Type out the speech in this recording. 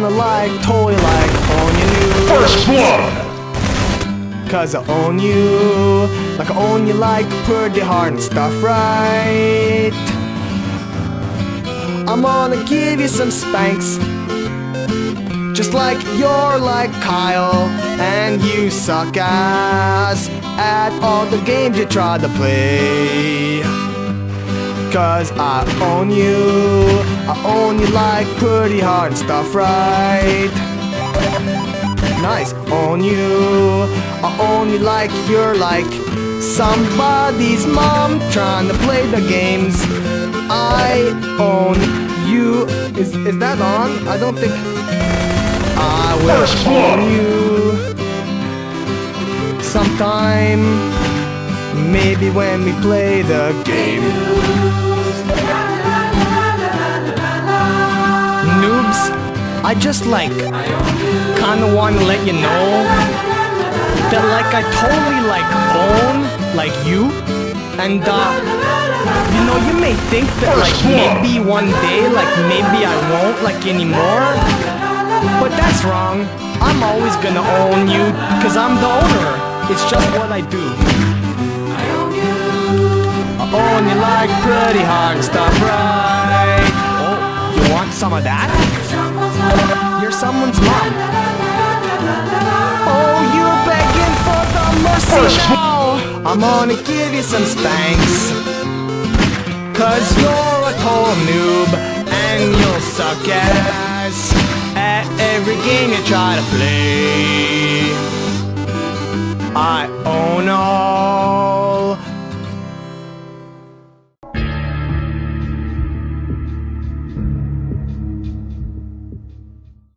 gonna totally own you new. First blood! Cause I own you, I own you pretty hard and stuff, right? I'm gonna give you some spanks, just like you're Kyle, and you suck ass at all the games you try to play. Cause I own you pretty hard and stuff, right? Nice, own you, I own you you're somebody's mom trying to play the games. I own you. Is that on? I don't think. I will own you sometime, maybe when we play the game. Noobs, I just kinda wanna let you know that I totally own you, and you know, you may think that maybe one day maybe I won't anymore, but that's wrong. I'm always gonna own you, cause I'm the owner. It's just what I do. I own you pretty hard and stuff, right? Oh, you want some of that? You're someone's mom. Oh, you're begging for the mercy now. I'm gonna give you some spanks, cause you're a total noob, and you'll suck ass at every game you try to play. I own all